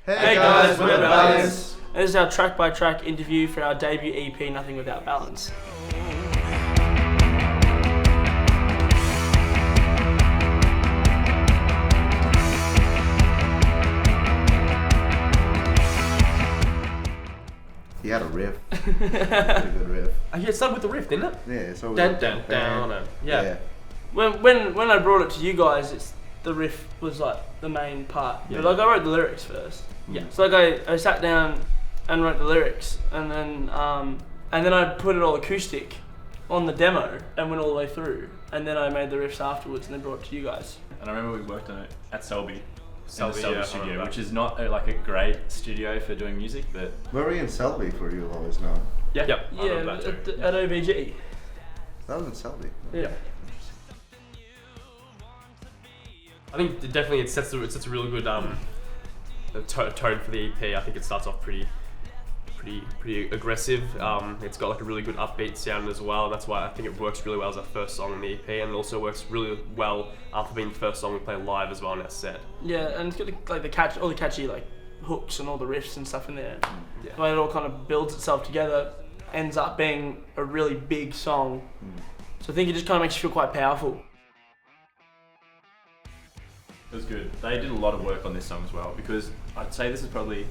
Hey guys, we're Valiants. This is our track-by-track interview for our debut EP, Nothing Without Balance. He had a riff. Pretty good riff. Yeah, it started with the riff, didn't it? Yeah, so Down. Yeah. When I brought it to you guys, the riff was like the main part. Yeah. But like I wrote the lyrics first. Yeah. So like I sat down and wrote the lyrics, and then I put it all acoustic on the demo and went all the way through, and then I made the riffs afterwards and then brought it to you guys. And I remember we worked on it at Selby. In the Selby, Selby studio, which is not like a great studio for doing music, but where were you in Selby for you always know? Yep. I Yeah, remember that too. at OBG. That was in Selby. Yeah. I think definitely it sets a really good tone for the EP. I think it starts off pretty aggressive. It's got like a really good upbeat sound as well. That's why I think it works really well as our first song in the EP, and it also works really well for being the first song we play live as well in our set. Yeah, and it's got like all the catchy like hooks and all the riffs and stuff in there. Yeah. The way it all kind of builds itself together ends up being a really big song. So I think it just kind of makes you feel quite powerful. it was good. They did a lot of work on this song as well, because I'd say this is probably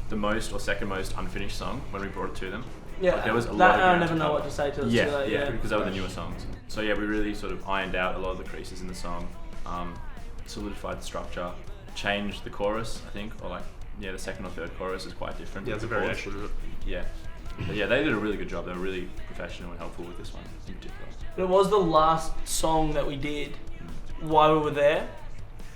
the most or second most unfinished song when we brought it to them. Yeah, Like, there was a lot that of I ground never to know cover. what to say to it. Yeah, because they were the newer songs. So yeah, we really sort of ironed out a lot of the creases in the song, solidified the structure, changed the chorus, I think, or the second or third chorus is quite different. Yeah, it's a Chords. variation. Yeah. But yeah, they did a really good job. They were really professional and helpful with this one in particular. It was the last song that we did while we were there,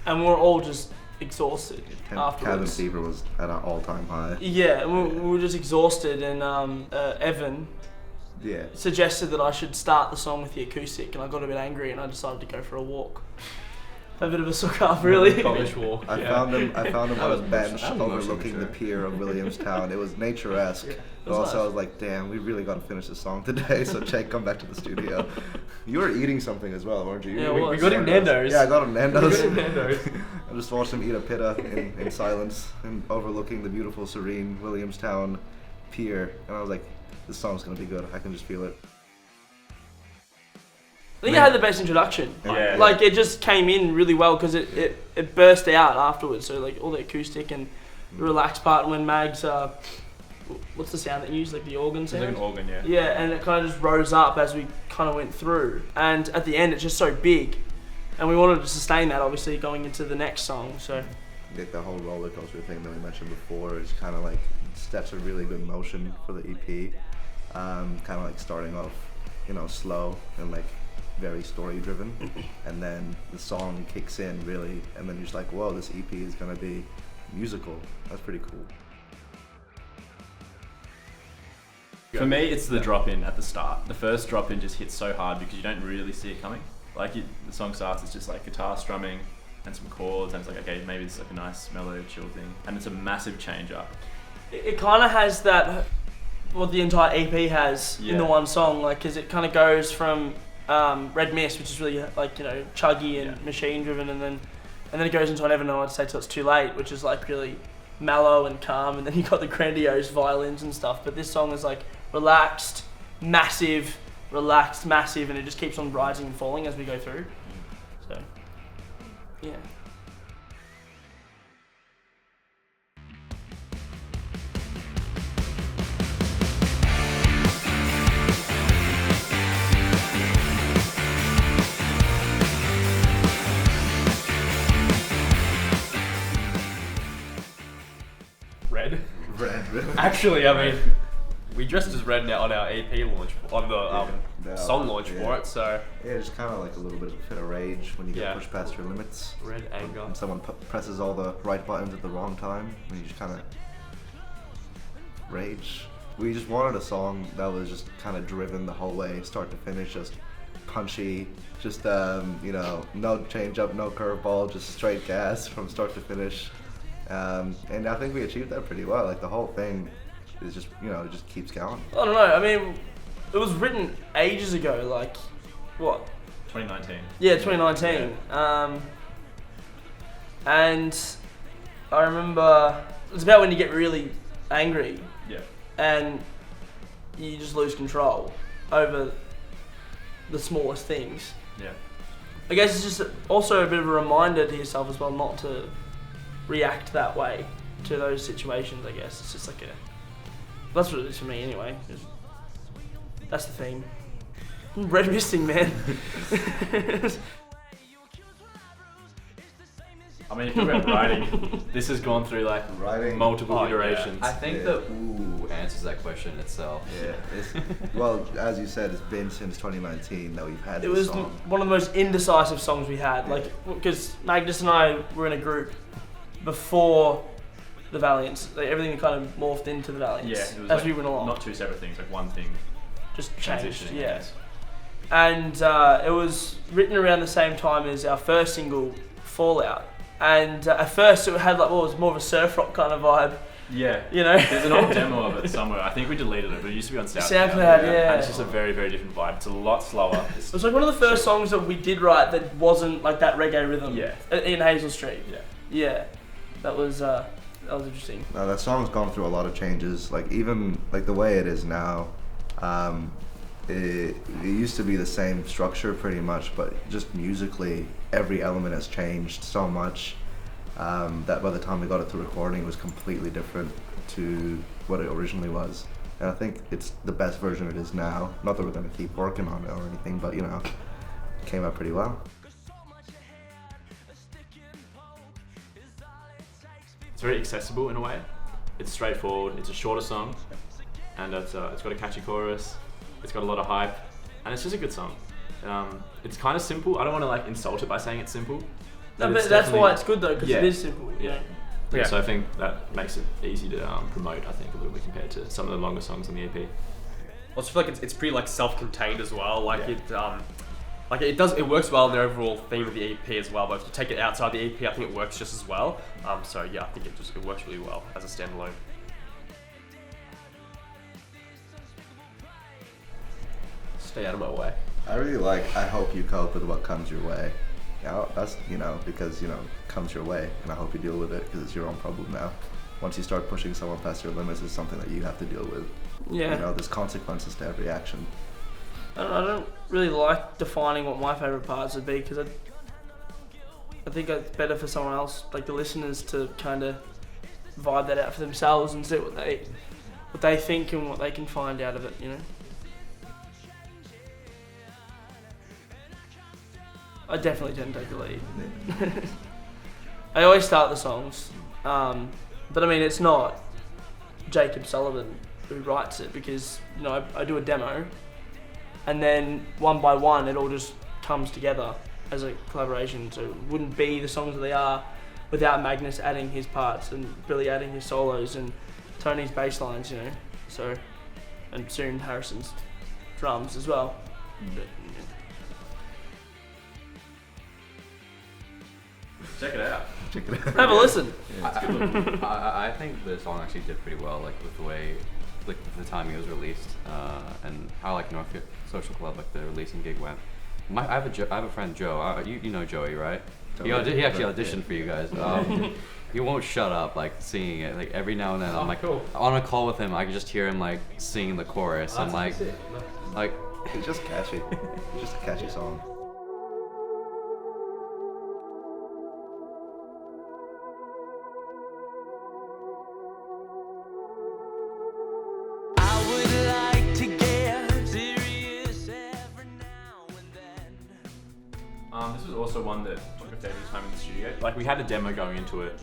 and we were all just exhausted Cabin afterwards. fever was at an all-time high. Yeah, we were just exhausted, and Evan Yeah. suggested that I should start the song with the acoustic, and I got a bit angry and I decided to go for a walk. A bit of a suck up, really. College walk. I found him on his bench that was overlooking the mature. pier of Williamstown. It was nature-esque. But also nice. I was like, damn, we really got to finish this song today, so Jake, come back to the studio. You were eating something as well, weren't you? Yeah, We got him Nando's. Yeah, I got him Nando's. We got him Nando's. I just watched him eat a pita in silence and overlooking the beautiful, serene Williamstown pier. And I was like, this song's going to be good. I can just feel it. I think it had the best introduction. Yeah. Like it just came in really well because it burst out afterwards. So like all the acoustic and the relaxed part when Mags, what's the sound that you use? Like the organ It's sound? like an organ, yeah. Yeah, and it kind of just rose up as we kind of went through. And at the end, it's just so big. And we wanted to sustain that, obviously, going into the next song. So Like the whole roller coaster thing that we mentioned before is kind of like sets a really good motion for the EP. Kind of like starting off, slow and like very story driven, and then the song kicks in really, and then you're just like, whoa, this EP is gonna be musical. That's pretty cool. For me, it's the drop in at the start. The first drop in just hits so hard because you don't really see it coming. The song starts, it's just like guitar strumming and some chords, and it's like, okay, maybe it's like a nice mellow chill thing, and it's a massive change up. it kind of has that, what the entire EP has in the Yeah. one song, like, because it kind of goes from Red Mist, which is really like, chuggy and Yeah. machine driven, and then it goes into I Never Know What to Say Till It's Too Late, which is like really mellow and calm, and then you got the grandiose violins and stuff. But this song is like relaxed, massive, and it just keeps on rising and falling as we go through. So, yeah. Red. Red. Actually, I mean, we dressed as red now on our EP launch, on the Yeah. song launch Yeah. for it. So Yeah, just kind of like a little bit of a fit of rage when you get Yeah. pushed past your limits. red anger. When someone presses all the right buttons at the wrong time, and you just kind of rage. We just wanted a song that was just kind of driven the whole way, start to finish, just punchy, just no change up, no curveball, just straight gas from start to finish. And I think we achieved that pretty well. Like the whole thing is just, it just keeps going. I don't know. I mean, it was written ages ago. Like, what? 2019. Yeah, 2019. And I remember it's about when you get really angry Yeah. and you just lose control over the smallest things. Yeah. I guess it's just also a bit of a reminder to yourself as well not to react that way to those situations, I guess. It's just like that's what it is for me anyway. That's the theme. Red misting, man. I mean, if you're about writing, this has gone through like Writing. multiple iterations. I think Yeah. the ooh answers that question itself. Yeah. Well, as you said, it's been since 2019 that we've had It this was song. one of the most indecisive songs we had. Like, because Magnus and I were in a group before the Valiants. Like, everything kind of morphed into the Valiants Yeah, it was as like we went along. not two separate things, like one thing Just changed, transitioning. yeah. And it was written around the same time as our first single, Fallout. And at first it had like, well, it was more of a surf rock kind of vibe, Yeah. you know? There's an old demo of it somewhere. I think we deleted it, but it used to be on SoundCloud. SoundCloud, yeah. And it's just a very, very different vibe. It's a lot slower. It was like one of the first songs that we did write that wasn't like that reggae rhythm. Yeah. In Hazel Street. Yeah. Yeah. That was interesting. No, that song's gone through a lot of changes. Like even like the way it is now, it used to be the same structure pretty much, but just musically, every element has changed so much that by the time we got it to recording, it was completely different to what it originally was. And I think it's the best version it is now. Not that we're going to keep working on it or anything, but you know, it came out pretty well. It's very accessible in a way. It's straightforward. It's a shorter song, and it's got a catchy chorus. It's got a lot of hype, and it's just a good song. It's kind of simple. I don't want to like insult it by saying it's simple. No, it's but that's definitely- why it's good though, because Yeah. it is simple. You know? Yeah. So I think that makes it easy to promote. I think a little bit compared to some of the longer songs on the EP. I also feel like it's pretty like self-contained as well. Like Yeah. it works well in the overall theme of the EP as well. But if you take it outside the EP, I think it works just as well. So yeah, I think it works really well as a standalone. Stay out of my way. I really like I hope you cope with what comes your way. Yeah, that's, you know, because, you know, comes your way, and I hope you deal with it because it's your own problem now. Once you start pushing someone past your limits, it's something that you have to deal with. Yeah. You know, there's consequences to every action. I don't really like defining what my favourite parts would be because I think it's better for someone else, like the listeners, to kind of vibe that out for themselves and see what they think and what they can find out of it, you know? I definitely tend to take the lead. I always start the songs, but I mean, it's not Jacob Sullivan who writes it because, you know, I do a demo and then one by one it all just comes together as a collaboration, so it wouldn't be the songs that they are without Magnus adding his parts and Billy adding his solos and Tony's bass lines, you know, so, and soon Harrison's drums as well. But, Check it out. have a listen. I think the song actually did pretty well, like with the way, like with the timing it was released, and how like Northfield Social Club, like the releasing gig went. I have a friend Joe. You know Joey, right? He actually auditioned for you guys. He won't shut up like singing it. Like every now and then, I'm like on a call with him, I can just hear him like singing the chorus and like It's just catchy. It's just a catchy song. This was also one that took a fair bit of time in the studio. Like we had a demo going into it,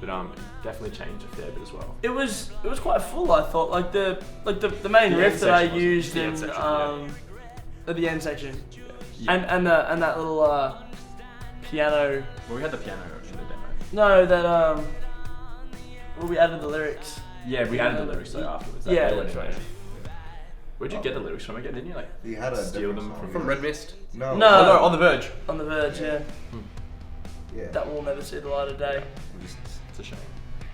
but it definitely changed a fair bit as well. It was quite full, I thought. Like the main The riff end that I section was- used the in end section, at the end section, Yeah. and that little piano. Well, we had the piano in the demo. No, that where we added the lyrics. Yeah, we added the lyrics though afterwards. Yeah. They went anyway. Where'd you get the lyrics from again? Didn't you like He had a steal different them song. From Red Mist. No. No. Oh no, On the Verge. On the Verge, yeah. Yeah. That will never see the light of day. Just, It's a shame.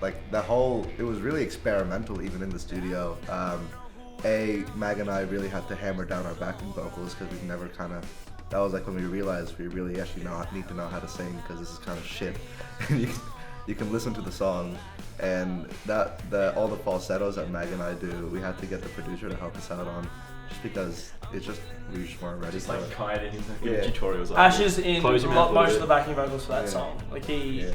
like it was really experimental even in the studio. Mag and I really had to hammer down our backing vocals because we've never that was like when we realized we really actually need to know how to sing because this is kind of shit. you can listen to the song, and all the falsettos that Mag and I do, we had to get the producer to help us out on, just because we just weren't ready Just for like it. kiting Yeah. tutorials. Like Ash is in Close your mouth a most little of the backing vocals for that Yeah. song. Like he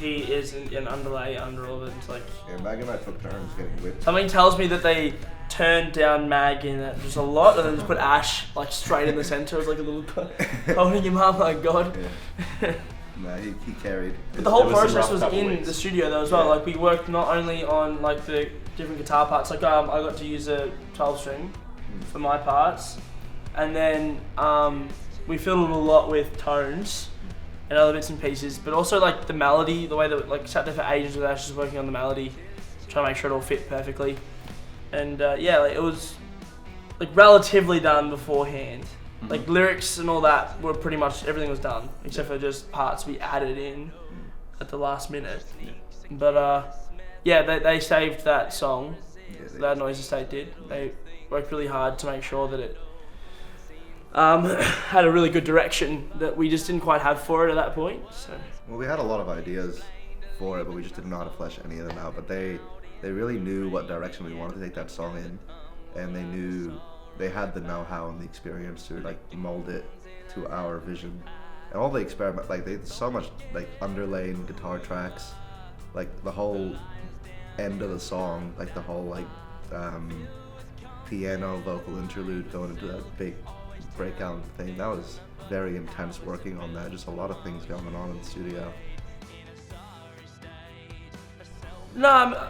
is an underlay under all of it. It's like Yeah, Mag and I took turns getting whipped. something tells me that they turned down Mag in that just a lot, and then just put Ash like straight in the center as like a little holding him up. Like God. Yeah. Nah, he carried. But the whole There was some process rough was couple in weeks. the studio though as well. Yeah. Like we worked not only on like the different guitar parts. Like I got to use a 12 string for my parts, and then we fiddled a lot with tones and other bits and pieces. But also like the melody, the way that like sat there for ages with Ash just working on the melody, trying to make sure it all fit perfectly. And yeah, like it was like relatively done beforehand. Like lyrics and all that were pretty much everything was done except for just parts we added in at the last minute. But yeah, they saved that song. That Noise Estate did. They worked really hard to make sure that it had a really good direction that we just didn't quite have for it at that point. So Well, we had a lot of ideas for it, but we just didn't know how to flesh any of them out. But they really knew what direction we wanted to take that song in, and they had the know-how and the experience to like mold it to our vision. And all the experiment, like they so much like underlaying guitar tracks, like the whole end of the song, like the whole like piano vocal interlude going into that big breakout thing. That was very intense working on that. Just a lot of things going on in the studio. no,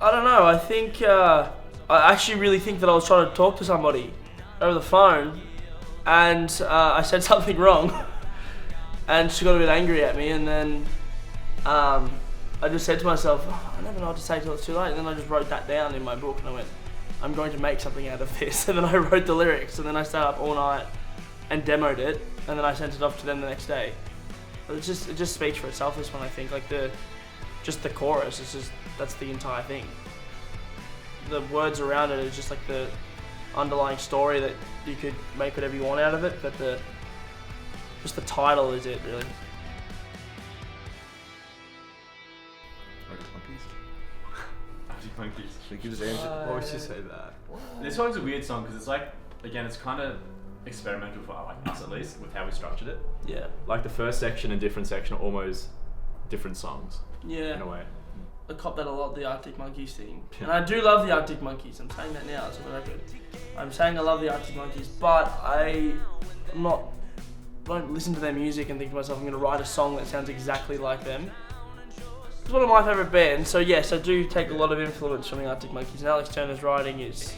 I don't know. I think I actually really think that I was trying to talk to somebody over the phone, and I said something wrong, and she got a bit angry at me, and then I just said to myself, oh, I never know what to say till it's too late. And then I just wrote that down in my book, and I went, I'm going to make something out of this. And then I wrote the lyrics, and then I stayed up all night and demoed it, and then I sent it off to them the next day. But it just speaks for itself. This one, I think, like the chorus. That's the entire thing. The words around it is just like the underlying story that you could make whatever you want out of it, but just the title is it really. Monkeys. We could just answer. Why would you say that? This song's a weird song because it's like, again, it's kind of experimental for like us at least with how we structured it. Yeah. Like the first section and different section are almost different songs Yeah. in a way. I cop that a lot, the Arctic Monkeys thing. And I do love the Arctic Monkeys. I'm saying that now, it's on the record. I'm saying I love the Arctic Monkeys, but I don't listen to their music and think to myself, I'm going to write a song that sounds exactly like them. It's one of my favourite bands, so yes, I do take a lot of influence from the Arctic Monkeys. And Alex Turner's writing is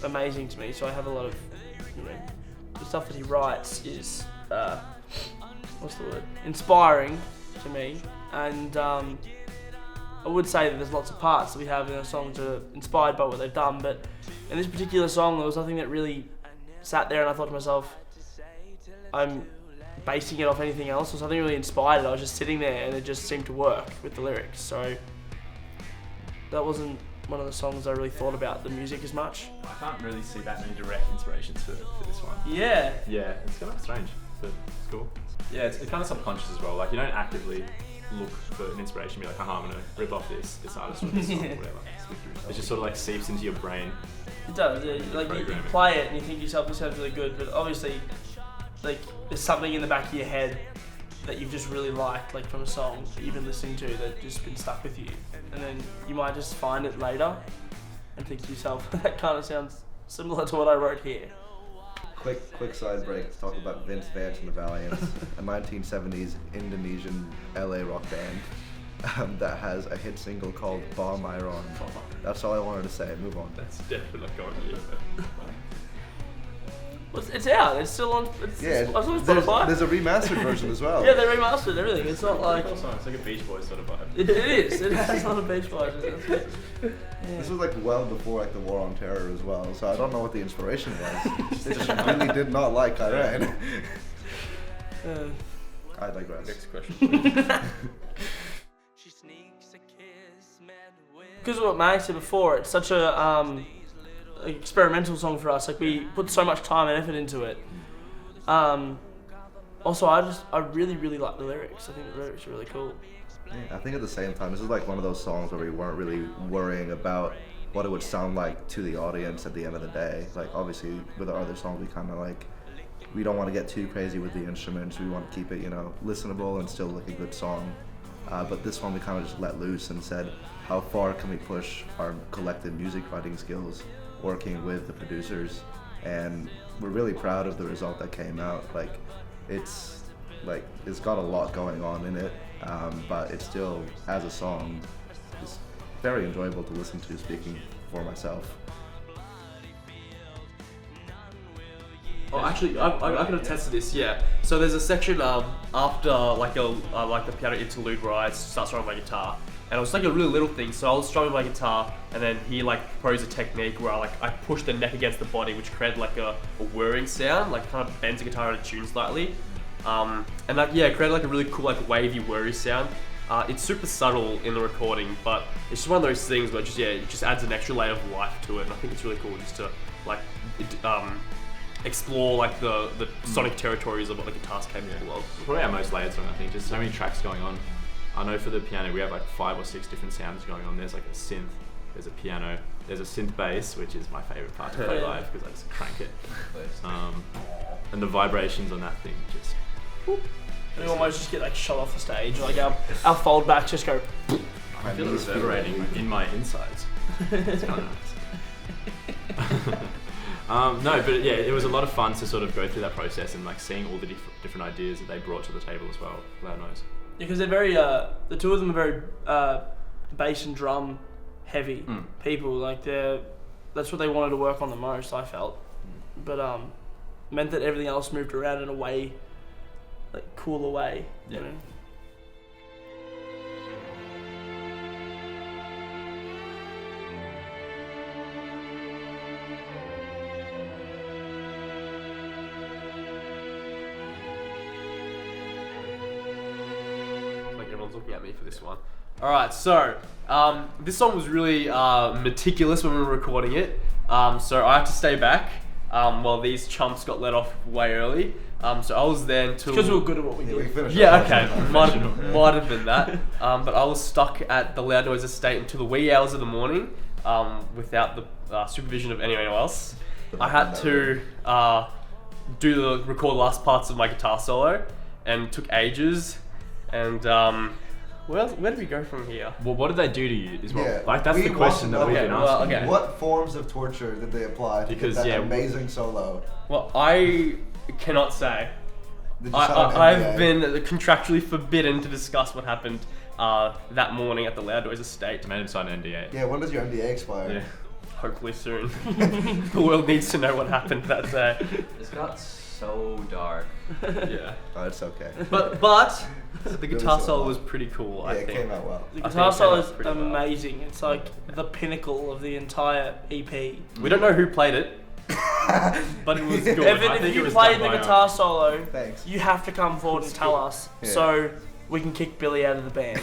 amazing to me, so I have a lot of, the stuff that he writes is, what's the word? Inspiring to me. And I would say that there's lots of parts that we have in our songs that are inspired by what they've done, but in this particular song, there was nothing that really sat there and I thought to myself, I'm basing it off anything else, or something really inspired it. I was just sitting there and it just seemed to work with the lyrics. So that wasn't one of the songs I really thought about the music as much. I can't really see that many direct inspirations for this one. Yeah. Yeah, it's kind of strange, but it's cool. Yeah, it's kind of subconscious as well. Like you don't actively look for an inspiration, be like, I'm gonna rip off this artist or this song or whatever. It just sort of like seeps into your brain. It does. Like you play it and you think to yourself, this sounds really good, but obviously, like there's something in the back of your head that you've just really liked, like from a song that you've been listening to that just been stuck with you, and then you might just find it later and think to yourself, that kind of sounds similar to what I wrote here. Quick side break to talk about Vince Vance and the Valiants, a 1970s Indonesian LA rock band that has a hit single called Ba Myron. That's all I wanted to say. Move on. That's definitely not going to you. Well, it's out. It's still on. It's on Spotify. There's a remastered version as well. Yeah, they remastered everything. It's not like It's like a Beach Boys sort of vibe. it is. It has a lot of Beach Boys. This was like well before like the War on Terror as well, so I don't know what the inspiration was. They just really did not like Iran. I digress. Next question. Because of what Mag said before, it's such a experimental song for us. Like we put so much time and effort into it. Also, I really like the lyrics. I think the lyrics are really cool. I think at the same time, this is like one of those songs where we weren't really worrying about what it would sound like to the audience at the end of the day. Like obviously with our other songs, we kind of like, we don't want to get too crazy with the instruments. We want to keep it, listenable and still like a good song. But this one we kind of just let loose and said, how far can we push our collective music writing skills working with the producers? And we're really proud of the result that came out. It's got a lot going on in it, but it still, as a song, is very enjoyable to listen to, speaking for myself. Oh, actually, I can attest to this. Yeah. So there's a section after like the piano interlude where I start strumming my guitar, and it was like a really little thing. So I was strumming my guitar, and then he like proposed a technique where I push the neck against the body, which created like a whirring sound, like kind of bends the guitar out of tune slightly, and it created like a really cool like wavy whirry sound. It's super subtle in the recording, but it's just one of those things where it just adds an extra layer of life to it, and I think it's really cool just to explore like the sonic territories of what the guitar's capable of. Probably our most layered song, I think. Just so many tracks going on. I know for the piano we have like 5 or 6 different sounds going on. There's like a synth, there's a piano, there's a synth bass, which is my favorite part to play live because I just crank it. And the vibrations on that thing just. We almost just get like shot off the stage. Like our fold backs just go. I feel it reverberating in my insides. It's kind of nice. No, but yeah, it was a lot of fun to sort of go through that process and like seeing all the different ideas that they brought to the table as well. Loud Noise. Yeah, because they're very, the two of them are very bass and drum heavy people. Like that's what they wanted to work on the most, I felt. But meant that everything else moved around in a way, like cooler way. Yeah. You know? Everyone's looking at me for this one. Alright, so this song was really meticulous when we were recording it. So I had to stay back while these chumps got let off way early. So I was there until... Because we were good at what we did. Yeah, okay. Might have been that. But I was stuck at the Loud Noise estate until the wee hours of the morning without the supervision of anyone else. I had to record the last parts of my guitar solo, and it took ages. And where do we go from here? Well, what did they do to you? Yeah, like that's the question that we've been asking. Okay. What forms of torture did they apply to get that amazing solo? Well, I cannot say. Did you sign an I've NDA? been contractually forbidden to discuss what happened that morning at the Loud Noise estate. Made him sign an NDA. Yeah, when does your NDA expire? Yeah. Hopefully soon. The world needs to know what happened that day. It's got so dark. Yeah. Oh, it's okay. But the guitar solo was pretty cool, I Yeah, it think. came out well. The I think guitar it solo came is out pretty well. amazing. It's like the pinnacle of the entire EP. We don't know who played it, but it was good. Evan, I if think it you was played done the by, guitar solo, Thanks. you have to come forward and tell us so we can kick Billy out of the band.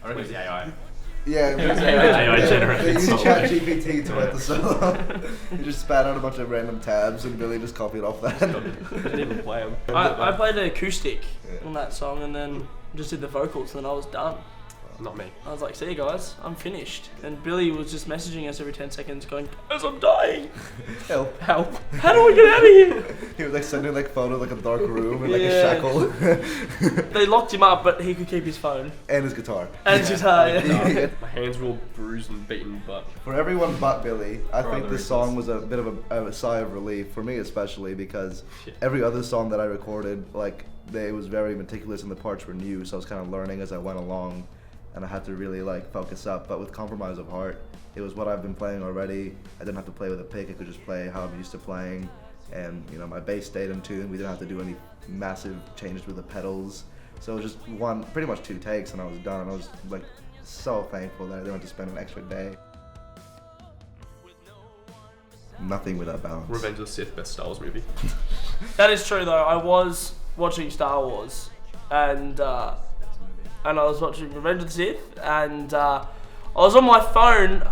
I reckon it was the AI. Yeah, AI generated they used solo. ChatGPT to write the solo. He just spat out a bunch of random tabs and Billy just copied off that. I didn't even play them. I played an acoustic Yeah. on that song and then just did the vocals and then I was done. Not me. I was like, see you guys, I'm finished. And Billy was just messaging us every 10 seconds going, guys, I'm dying. Help. Help. How do we get out of here? He was like sending like photos like a dark room and like Yeah. a shackle. They locked him up, but he could keep his phone. And his guitar. And his guitar, yeah. My hands were all bruised and beaten, but For everyone but Billy, I For think other this song was a bit of a sigh of relief, for me especially, because Shit. every other song that I recorded, like, it was very meticulous and the parts were new, so I was kind of learning as I went along, and I had to really, like, focus up. But with Compromise of Heart, it was what I've been playing already. I didn't have to play with a pick, I could just play how I'm used to playing, and, you know, my bass stayed in tune. We didn't have to do any massive changes with the pedals, so it was just pretty much 2 takes, and I was done. I was, like, so thankful that I didn't have to spend an extra day. Nothing without balance. Revenge of the Sith, best Star Wars movie. That is true though. I was watching Star Wars and I was watching Revenge of the Sith and I was on my phone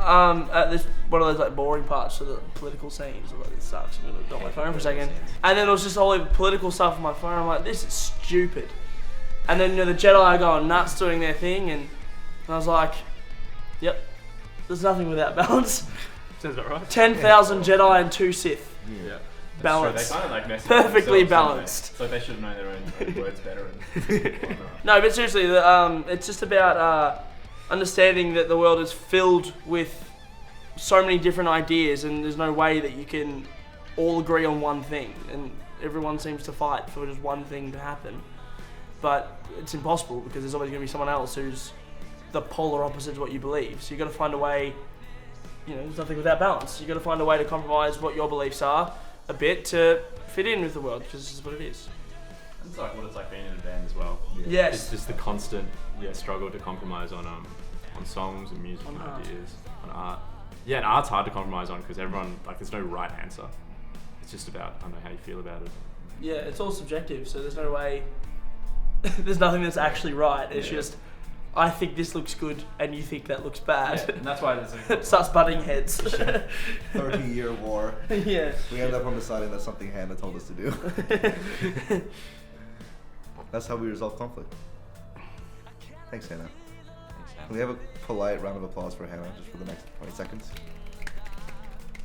at this one of those like boring parts of the political scenes. I'm like, this sucks. I'm gonna go on my phone for a second. And then it was just all the political stuff on my phone. I'm like, this is stupid. And then the Jedi are going nuts doing their thing, and I was like, yep, there's nothing without balance. Sounds about right. 10,000 Jedi and 2 Sith. Yeah. Balance. They kind of like mess Perfectly with themselves, balanced. don't they? So they should have known their own words better. And No, but seriously, it's just about understanding that the world is filled with so many different ideas, and there's no way that you can all agree on one thing, and everyone seems to fight for just one thing to happen. But it's impossible because there's always going to be someone else who's the polar opposite to what you believe. So you've got to find a way, there's nothing without balance. You've got to find a way to compromise what your beliefs are a bit to fit in with the world, because this is what it is. it's like what it's like being in a band as well. Yes. It's just the constant struggle to compromise on songs and music On and art. ideas, on art. Yeah, and art's hard to compromise on because everyone, there's no right answer. It's just about, I don't know how you feel about it. Yeah, it's all subjective, so there's no way, there's nothing that's actually right. It's Yeah. just, I think this looks good and you think that looks bad. Yeah, and that's why there's It starts butting heads. 30-year war. Yeah. We end up on deciding that's something Hannah told us to do. That's how we resolve conflict. Thanks, Hannah. Can we have a polite round of applause for Hannah just for the next 20 seconds?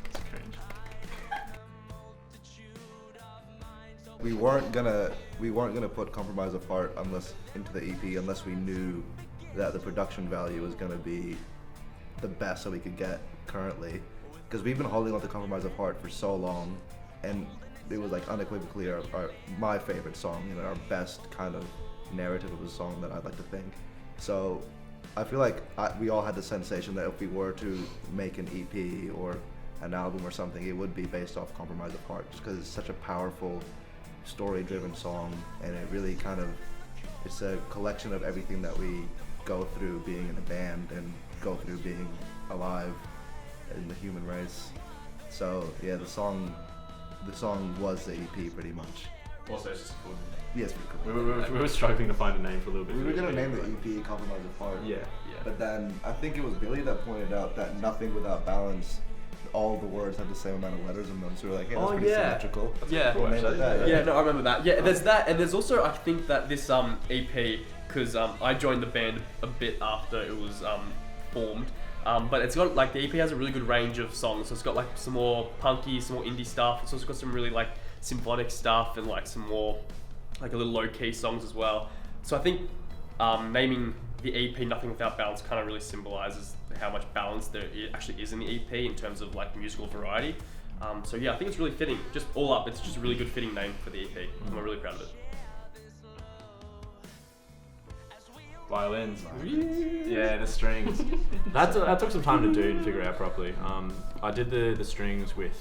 It's cringe. We weren't gonna put Compromise Apart into the EP unless we knew that the production value was gonna be the best that we could get currently, because we've been holding on to Compromise Apart for so long, and it was like unequivocally my favorite song, our best kind of narrative of a song that I'd like to think. So I feel like we all had the sensation that if we were to make an EP or an album or something, it would be based off Compromise Apart, just because it's such a powerful, story-driven song, and it really it's a collection of everything that we go through being in a band and go through being alive in the human race. So yeah, the song was the EP pretty much. Also, it's just cool. Yes, we could. We were struggling to find a name for a little bit. We were for gonna this name the video, EP Compromise Apart. but- Yeah. But then I think it was Billy that pointed out that Nothing Without Balance, all the words have the same amount of letters in them. So we're like, hey, that's Oh, pretty yeah. symmetrical. Yeah. Cool, Name it actually. that, Yeah, no, I remember that. Yeah, there's that, and there's also, I think that this EP, because I joined the band a bit after it was formed, but it's got the EP has a really good range of songs. So it's got some more punky, some more indie stuff. It's also got some really symphonic stuff and some more a little low key songs as well. So I think naming the EP Nothing Without Balance kind of really symbolizes how much balance there actually is in the EP in terms of musical variety. So yeah, I think it's really fitting. Just all up, it's just a really good fitting name for the EP. I'm really proud of it. Violins. Yeah, the strings. That took some time to do to figure out properly. I did the strings with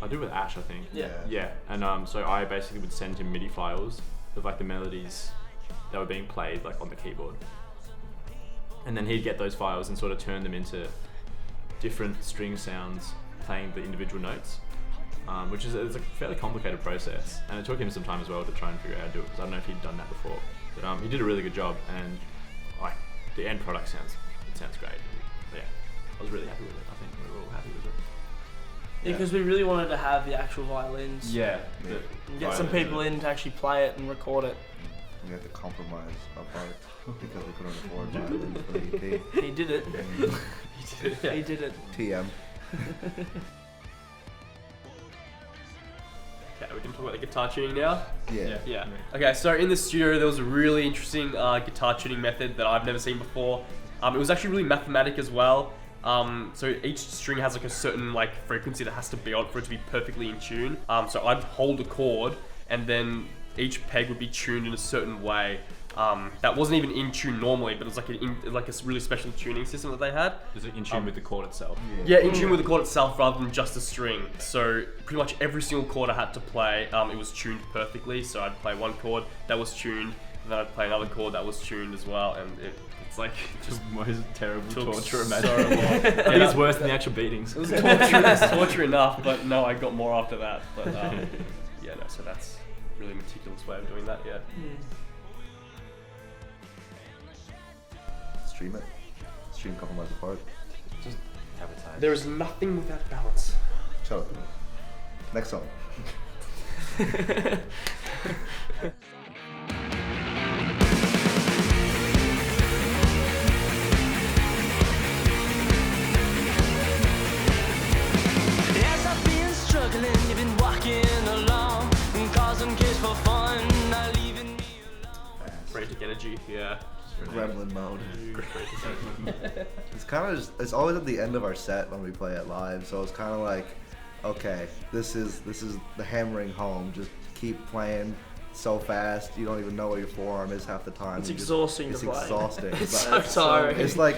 Ash, I think. Yeah. Yeah, and so I basically would send him MIDI files of the melodies that were being played on the keyboard, and then he'd get those files and sort of turn them into different string sounds playing the individual notes, which is a fairly complicated process, and it took him some time as well to try and figure out how to do it, because I don't know if he'd done that before, but he did a really good job, and the end product sounds great. Yeah, I was really happy with it. I think we were all happy with it. Yeah, because we really wanted to have the actual violins. Yeah. And get some people in to actually play it and record it. We had to compromise Apart because we couldn't afford violins for the EP. He did it. He did it. TM. Okay, we can talk about the guitar tuning now. Yeah. Yeah. Okay, so in the studio there was a really interesting guitar tuning method that I've never seen before. It was actually really mathematic as well. So each string has a certain frequency that has to be on for it to be perfectly in tune. So I'd hold a chord, and then each peg would be tuned in a certain way. That wasn't even in tune normally, but it was a really special tuning system that they had. Is it in tune with the chord itself? Yeah, in tune with the chord itself rather than just a string. So pretty much every single chord I had to play, it was tuned perfectly. So I'd play one chord that was tuned, and then I'd play another chord that was tuned as well, and it's Just most terrible took torture so imaginable. long. I think it's worse than the actual beatings. It was torture enough, but no, I got more after that. But yeah, no, so that's a really meticulous way of doing that, yeah. Stream it. Stream Compromise Apart. Just advertise. There is nothing without balance. Shut up. Next song. Frantic energy, yeah. Gremlin mode. It's kind of it's always at the end of our set when we play it live, so it's kind of like, okay, this is the hammering home. Just keep playing so fast, you don't even know where your forearm is half the time. It's exhausting It's to play. exhausting. It's so tiring. It's like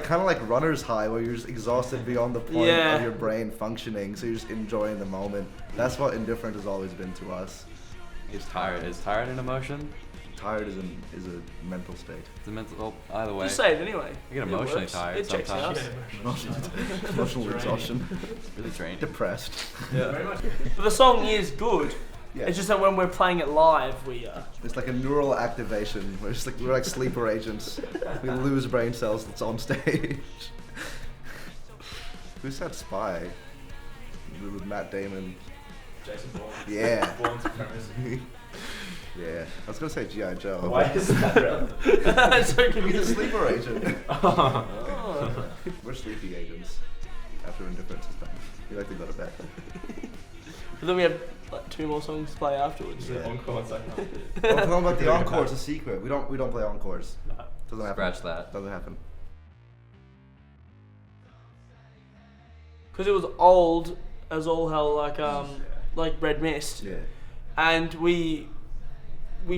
kind of like runner's high, where you're just exhausted beyond the point Yeah. of your brain functioning, so you're just enjoying the moment. That's what indifferent has always been to us. It's tired. Is tired an emotion? Tired is a mental state. It's a mental. Oh, either way. You say it anyway. You get It emotionally works. tired It checks out. sometimes. Emotional exhaustion. Really draining. Depressed. But the song is good. Yeah. It's just that when we're playing it live, It's like a neural activation. We're like sleeper agents. We lose brain cells that's on stage. Who said Spy? With Matt Damon. Jason Bourne. Yeah. Bourne's supremacy. Yeah. I was gonna say G.I. Joe. Why is that relevant? It's so He's a confusing. sleeper agent. Oh. We're sleepy agents. After indifference is done. We like to go to bed. But then we have like 2 more songs to play afterwards. Yeah. Encore, it's like, oh, I'm talking about the encore. It's a secret. We don't play encores. no. Doesn't happen. Scratch that. Doesn't happen. Because it was old as all hell, like Red Mist, Yeah. and we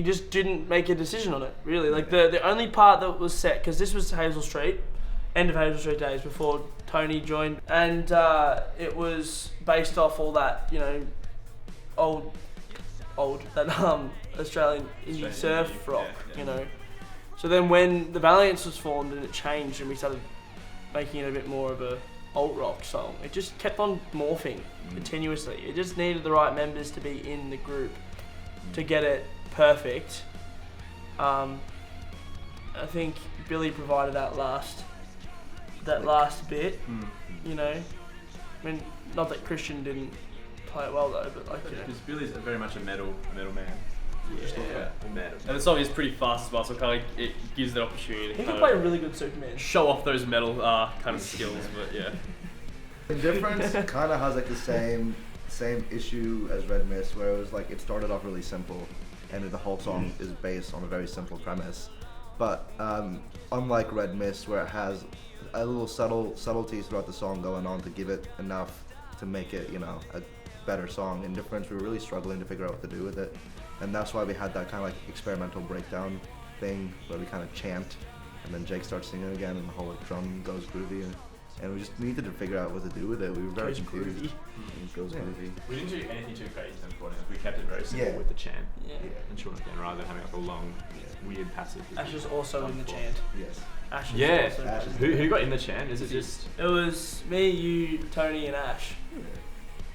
just didn't make a decision on it really. Like the only part that was set, because this was Hazel Street, end of Hazel Street days before Tony joined, and it was based off all that, you know, old that Australian indie surf indie, rock, yeah. you know. So then when the Valiants was formed and it changed and we started making it a bit more of a alt rock song, it just kept on morphing continuously. It just needed the right members to be in the group to get it perfect. I think Billy provided that last bit, you know. I mean, not that Christian didn't play it well though, but like, you know. Because Billy's very much a metal man. Yeah. Metal. And the song is pretty fast as well, so kind of it gives the opportunity to He kind can play of really good Superman. show off those metal kind of skills, but yeah. Indifference kind of has like the same issue as Red Mist, where it was like it started off really simple, and the whole song is based on a very simple premise. But unlike Red Mist, where it has a little subtleties throughout the song going on to give it enough to make it, you know, a better song. Indifference, we were really struggling to figure out what to do with it, and that's why we had that kind of like experimental breakdown thing where we kind of chant, and then Jake starts singing again, and the whole like, drum goes groovy, and we just needed to figure out what to do with it. We were very Goes confused. groovy. It goes groovy. We didn't do anything too crazy then for it. We kept it very simple Yeah. with the chant Yeah. and short again, rather than having like a long, weird passage. Ash is also in the chant. Yes. Ash is Yeah. also Ash is- Who got in the chant? Is it just? It was me, you, Tony, and Ash.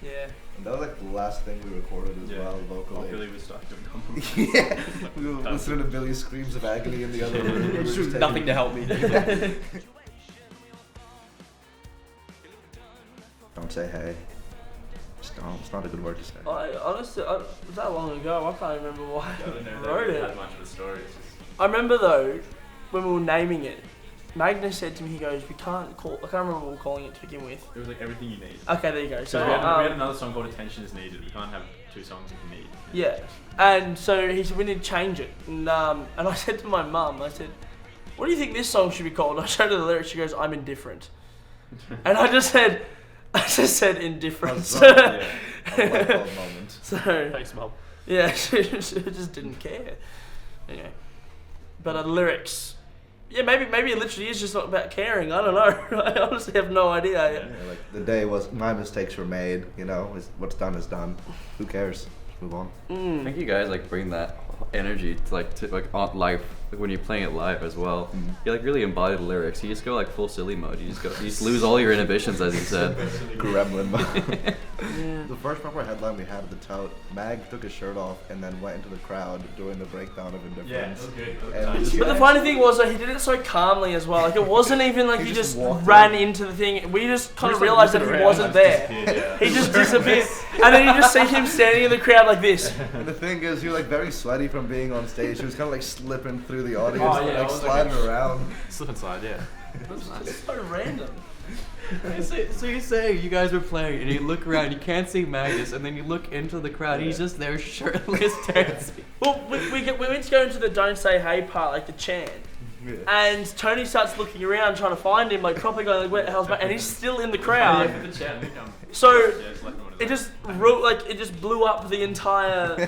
Yeah. And that was like the last thing we recorded as Yeah. well, While vocally. Billy was stuck doing Yeah, we were listening to Billy's screams of agony in the other room. We were just Nothing to help me. Don't say hey. Just don't. It's not a good word to say. I honestly, it was that long ago. I can't remember why I don't know I if wrote they it. had much of a story. It's just I remember though, when we were naming it, Magnus said to me, he goes, "We can't call." I can't remember what we were calling it to begin with. it was like everything you need. Okay, there you go. So So we had another song called Attention Is Needed. We can't have 2 songs if you need. yeah, and so he said we need to change it, and I said to my mum, I said, "What do you think this song should be called?" I showed her the lyrics. She goes, "I'm indifferent," and I just said indifference. Yeah. A light bulb moment. So Thanks, Mum. yeah, she just didn't care. Anyway, but the lyrics, yeah, maybe it literally is just not about caring. I don't know. I honestly have no idea. Yeah, like the day was, my mistakes were made. You know, what's done is done. Who cares? Just move on. I think you guys like bring that energy to like on live, like when you're playing it live as well. You like really embody the lyrics. You just go like full silly mode. You just lose all your inhibitions, as you said. Gremlin mode. Yeah. The first proper headline we had at the tout, Mag took his shirt off and then went into the crowd during the breakdown of Indifference. Yeah, it was good. It was And nice. just- But the funny thing was that he did it so calmly as well. Like it wasn't even like He he just just walked ran in. into the thing. We just kind of Just, like, realized that looking he around, wasn't like, there. disappeared, yeah. He just disappeared, and then you just see him standing in the crowd like this. And the thing is, he was like very sweaty from being on stage. He was kind of like slipping through the audience, Oh, yeah, like I was sliding like- around. Slip and slide, yeah. It's so random. So you're saying you guys were playing and you look around, you can't see Magnus, and then you look into the crowd, he's just there shirtless dancing. Well, we went to go into the don't say hey part, like the chant. Yeah. And Tony starts looking around trying to find him, like properly going, like, where the hell's Matt? And he's still in the crowd. Yeah, for the chat, So it's like one of it those. it just blew up the entire,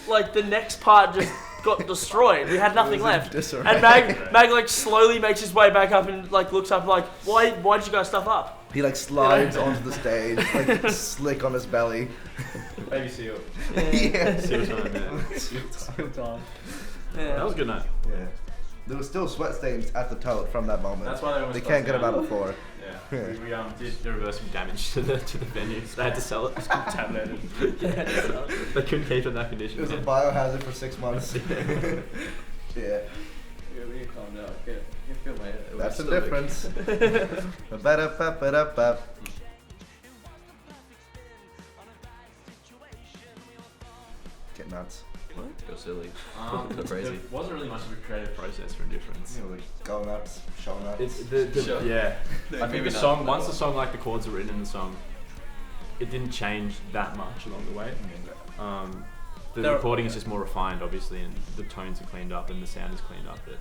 like the next part just got destroyed. We had nothing left. And Mag like slowly makes his way back up and like looks up like, why did you guys stuff up? He like slides onto the stage, like slick on his belly. Baby seal. Yeah. Seal time, man. Seal time. Yeah. That was a good night. Yeah. There was still sweat stains at the tote from that moment. That's why they almost They can't get closed them down. out before. Yeah. We Did irreversible damage to the venue. They had to sell it. It was contaminated. They couldn't keep it in that condition. It was a yeah. biohazard for 6 months. Yeah. We calm down. You feel my head. That's the difference. Ba-da-ba-ba-da-ba. Get nuts. Go silly. Go crazy. There wasn't really much of a creative process for Indifference. You know, like go nuts, show nuts. It's Sure. yeah. I think Maybe the not song that once well. the song like the chords were written in the song, it didn't change that much along the way. The There- recording is just more refined, obviously, and the tones are cleaned up and the sound is cleaned up. But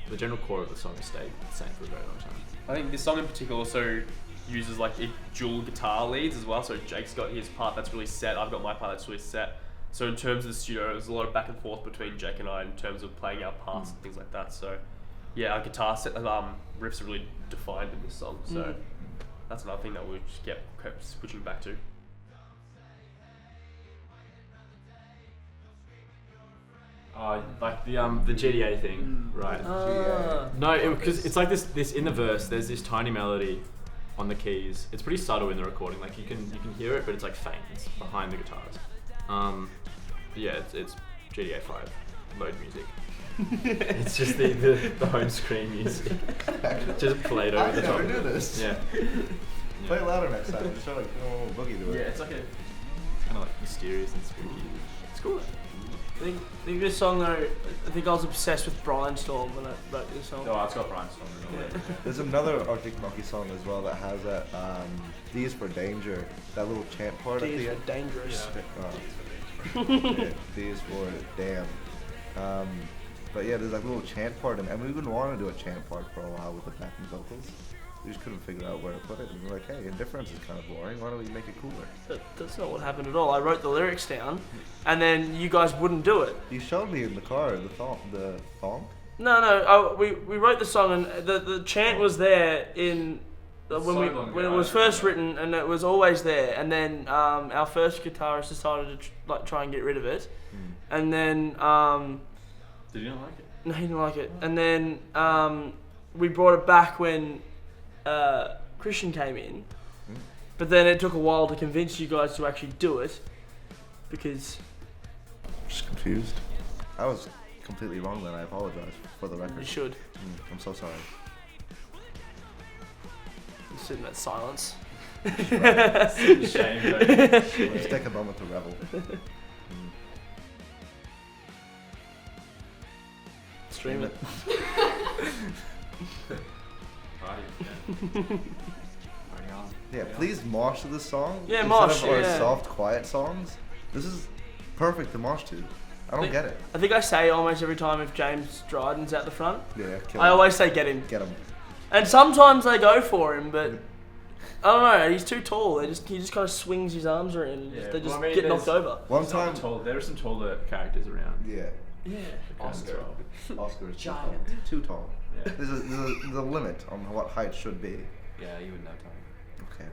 the general core of the song has stayed the same for a very long time. I think this song in particular also uses like dual guitar leads as well. So Jake's got his part that's really set. I've got my part that's really set. So in terms of the studio, there's a lot of back and forth between Jake and I in terms of playing our parts and things like that. So yeah, our guitar set, riffs are really defined in this song. So that's another thing that we just kept switching back to. Like the GDA thing, right? No, because it's like this in the verse. There's this tiny melody on the keys. It's pretty subtle in the recording. Like you can hear it, but it's like faint. It's behind the guitars. But yeah, it's GDA 5 mode music. It's just the home screen music. Just played over the top. I of never it. knew this. Yeah. Play it louder next time. Just show like a boogie to it. Yeah, it's like it's kind of like mysterious and spooky. It's cool. I think this song though, I think I was obsessed with Brainstorm when I wrote this song. Oh, it's got Brainstorm in it. There's another Arctic Monkey song as well that has that D is for danger, that little chant part D at is the for end. dangerous. Yeah, D is for damn. But yeah, there's like a little chant part, and we've been wanting to do a chant part for a while with the backing vocals. We just couldn't figure out where to put it, and we're like, hey, Indifference is kind of boring. Why don't we make it cooler? That's not what happened at all. I wrote the lyrics down, and then you guys wouldn't do it. You showed me in the car the thong. No. We wrote the song, and the chant was there in when it was first written, and it was always there. And then our first guitarist decided to try and get rid of it, and then Did you not like it? no, he didn't like it. And then we brought it back when Christian came in, but then it took a while to convince you guys to actually do it because Just confused. I was completely wrong then. I apologize for the you record. should. I'm so sorry. Sit in that silence. Shame, though. Let's take a moment to revel. Stream it. Yeah, please march to this song. Yeah, instead march, of our yeah. soft, quiet songs. This is perfect to march to. I don't get it. I think I say almost every time if James Dryden's out the front, Yeah, kill I him. always say get him. Get him. And sometimes they go for him, but I don't know. He's too tall. He just kind of swings his arms around, and Yeah, they just well, I mean, get knocked there's- over. One time. There are some taller characters around. Yeah, Yeah. Oscar. Oscar is too tall. Giant. Too tall. Yeah. There's a limit on what height should be. Yeah, you would know, Tony. Okay.